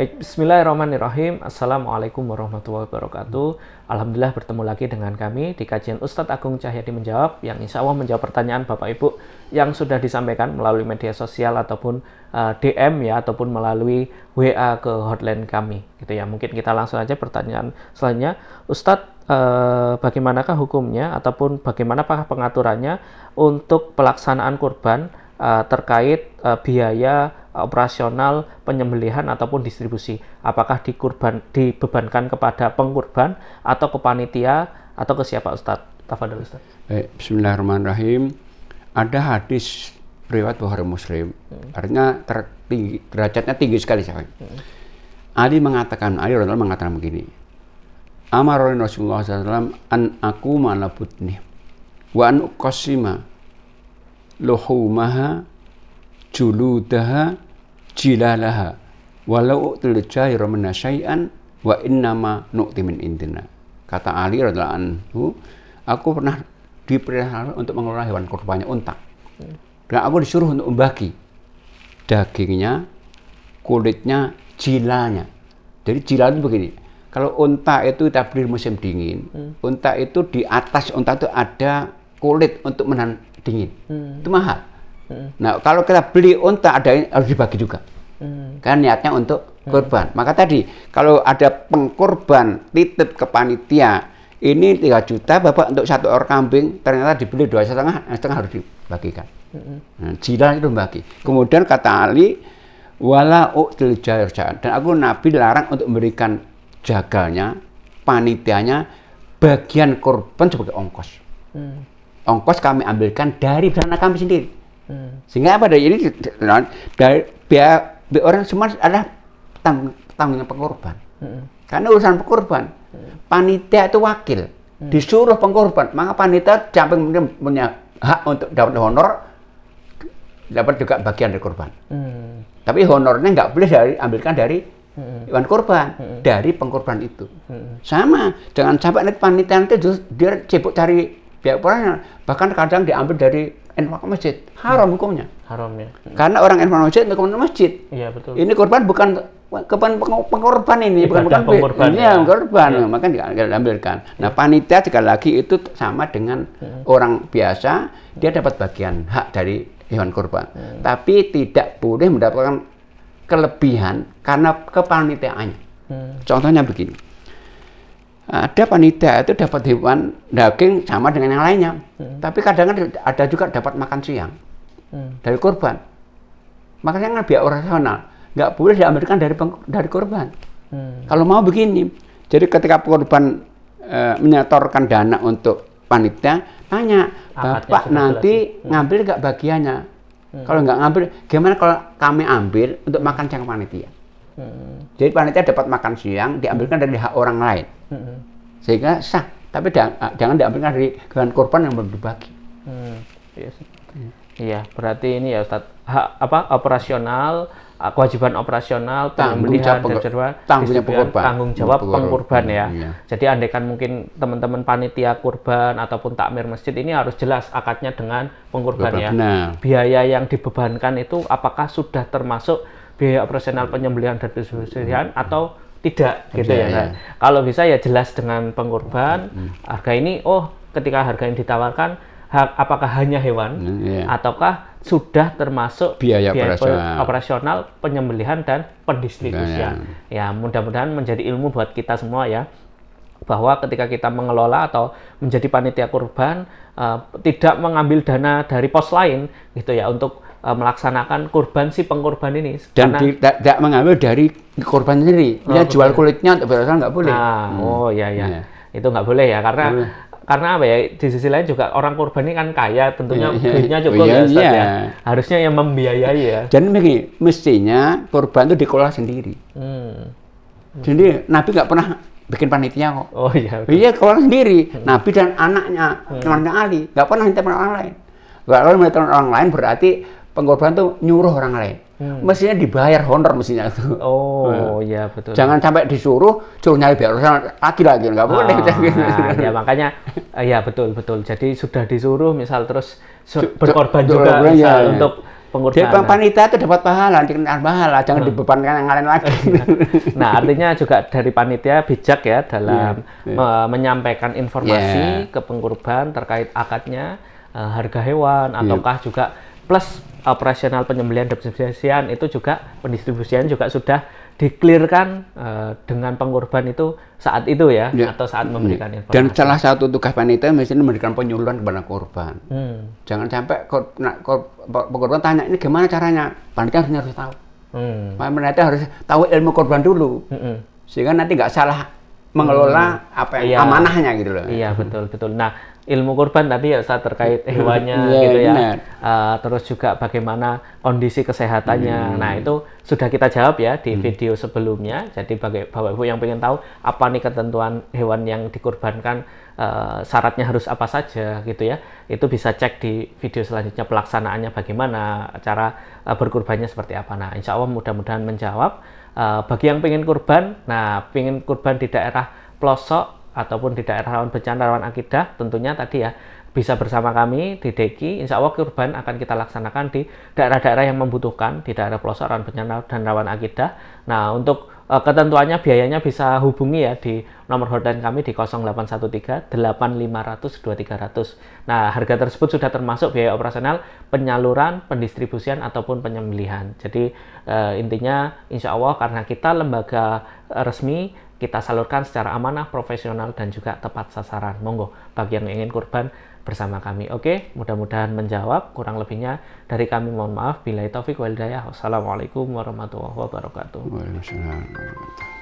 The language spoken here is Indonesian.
Baik, bismillahirrahmanirrahim. Assalamualaikum warahmatullahi wabarakatuh. Alhamdulillah bertemu lagi dengan kami di kajian Ustadz Agung Cahyadi Menjawab, yang insya Allah menjawab pertanyaan Bapak Ibu yang sudah disampaikan melalui media sosial ataupun DM ya, ataupun melalui WA ke hotline kami gitu ya. Mungkin kita langsung aja pertanyaan selanjutnya. Ustadz, bagaimanakah hukumnya ataupun bagaimanakah pengaturannya untuk pelaksanaan kurban terkait biaya operasional penyembelihan ataupun distribusi? Apakah dibebankan kepada pengkurban atau ke panitia atau ke siapa, Ustadz? Tafadhol, Ustadz. Baik, bismillahirrahmanirrahim. Ada hadis riwayat Bukhari Muslim, artinya derajatnya tinggi sekali. Ali radhiyallahu mengatakan begini, Amaroni Rasulullah SAW an aku malabutni wa an uqassima luhumaha juludaha jilalaha walau u'til jahira minna syai'an wa innama nu'ti min indina. Kata Ali radhiyallahu anhu, aku pernah diperintahkan untuk mengelola hewan kurbannya unta, dan aku disuruh untuk membagi dagingnya, kulitnya, jilalnya. Jadi jilal itu begini, kalau unta itu kita beli musim dingin, unta itu di atas unta itu ada kulit untuk menahan dingin, itu mahal. Nah, kalau kita beli unta ada harus dibagi juga, kan niatnya untuk kurban. Maka tadi kalau ada pengkurban titip ke panitia, ini 3 juta Bapak untuk 1 ekor kambing, ternyata dibeli 2,5, setengah harus dibagikan. Nah, jilal itu bagi. Kemudian kata Ali, wala u'til jahir ja'an, dan aku Nabi larang untuk memberikan jagalnya, panitianya, bagian kurban sebagai ongkos. Ongkos kami ambilkan dari dana kami sendiri. Sehingga apa dari ini dari biar orang semua adalah tanggungan pengkorban. Karena urusan pengkorban, panitia itu wakil, disuruh pengkorban, maka panitia samping punya hak untuk dapat honor, dapat juga bagian dari korban. Tapi honornya nggak boleh diambilkan dari hewan korban, dari pengkorban itu. Sama, jangan sampai nanti panitia itu dia sibuk cari biaya orangnya, bahkan kadang diambil dari infak masjid, haram hukumnya. Haram ya. Karena orang infak masjid untuk masjid. Iya, betul. Ini korban bukan pengkorban ini, bukan pengkorban. Iya, korban, maka diambilkan. Nah, panitia sekali lagi itu sama dengan orang biasa, dia dapat bagian hak dari hewan korban. Tapi tidak boleh mendapatkan kelebihan karena kepanitiaannya. Contohnya begini. Ada panitia itu dapat hewan daging sama dengan yang lainnya, tapi kadang ada juga dapat makan siang dari korban. Makanya kan biaya operasional nggak boleh diambilkan dari korban. Kalau mau begini, jadi ketika korban menyetorkan dana untuk panitia, tanya, Bapak nanti ngambil nggak bagiannya? Kalau nggak ngambil, gimana kalau kami ambil untuk makan siang panitia? Jadi panitia dapat makan siang, diambilkan dari hak orang lain. Sehingga sah, tapi jangan diambilkan dari hewan korban yang belum dibagi. Iya, berarti ini ya Ustadz, operasional, kewajiban operasional, penyembelihan, tanggung jawab pengkurban ya. Jadi andaikan mungkin teman-teman panitia kurban ataupun takmir masjid ini harus jelas akadnya dengan pengkurban ya. Biaya yang dibebankan itu apakah sudah termasuk biaya operasional penyembelihan dan distribusian atau tidak gitu ya. Nah, kalau bisa ya jelas dengan pengkurban, harga ini, ketika harga ini ditawarkan, apakah hanya hewan ataukah sudah termasuk biaya operasional penyembelihan dan pendistribusian. Ya, mudah-mudahan menjadi ilmu buat kita semua ya, bahwa ketika kita mengelola atau menjadi panitia kurban, tidak mengambil dana dari pos lain gitu ya untuk melaksanakan kurban si pengkurban ini, dan tidak mengambil dari korban sendiri. Dia jual kulitnya untuk berasal nggak boleh. Itu nggak boleh ya, karena apa ya, di sisi lain juga orang kurban ini kan kaya, tentunya duitnya cukup ya, Ustaz, ya. Harusnya yang membiayai ya. Dan begini, mestinya kurban itu dikelola sendiri. Jadi Nabi nggak pernah bikin panitia kok. Oh iya. Dia kelola sendiri. Nabi dan anaknya, temannya Ali, nggak pernah minta orang lain. Kalau minta orang lain berarti pengkorban tuh nyuruh orang lain. Mestinya dibayar honor mestinya itu. Iya betul. Jangan sampai suruh nyari biar lagi nggak boleh. Ya makanya ya betul. Jadi sudah disuruh misal terus berkorban juga misal untuk pengorbanan. Jadi panitia itu dapat pahala, dikenal pahala, jangan dibebankan yang lain lagi. Nah, artinya juga dari panitia bijak ya dalam menyampaikan informasi ke pengkurban terkait akadnya, harga hewan, ataukah juga plus operasional penyembelihan dan pendistribusian itu juga pendistribusian juga sudah diklirkan dengan pengkurban itu saat itu ya, atau saat memberikan informasi. Dan salah satu tugas panitia misalnya memberikan penyuluhan kepada korban. Jangan sampai pengkorban tanya ini gimana caranya, panitia harus tahu. Panitia harus tahu ilmu korban dulu, sehingga nanti nggak salah mengelola apa yang amanahnya gitu loh. Iya betul. Nah, ilmu kurban tadi ya saat terkait hewannya gitu ya. Terus juga bagaimana kondisi kesehatannya. Nah, itu sudah kita jawab ya di video sebelumnya. Jadi bagi Bapak Ibu yang pengen tahu apa nih ketentuan hewan yang dikurbankan, syaratnya harus apa saja gitu ya. Itu bisa cek di video selanjutnya pelaksanaannya bagaimana, cara berkurbannya seperti apa. Nah, insya Allah mudah-mudahan menjawab. Bagi yang pengen kurban, pengen kurban di daerah pelosok ataupun di daerah rawan bencana, rawan akidah, tentunya tadi ya bisa bersama kami di DEKI. Insya Allah kurban akan kita laksanakan di daerah-daerah yang membutuhkan, di daerah pelosok, rawan bencana, dan rawan akidah. Nah, untuk ketentuannya biayanya bisa hubungi ya di nomor hotline kami di 0813 8500 2300. Nah, harga tersebut sudah termasuk biaya operasional, penyaluran, pendistribusian, ataupun penyembelihan. Jadi intinya insya Allah karena kita lembaga resmi, kita salurkan secara amanah, profesional, dan juga tepat sasaran. Monggo bagi yang ingin kurban bersama kami. Oke, mudah-mudahan menjawab. Kurang lebihnya dari kami mohon maaf. Billahi taufik wal hidayah. Wassalamualaikum warahmatullahi wabarakatuh. Waalaikumsalam.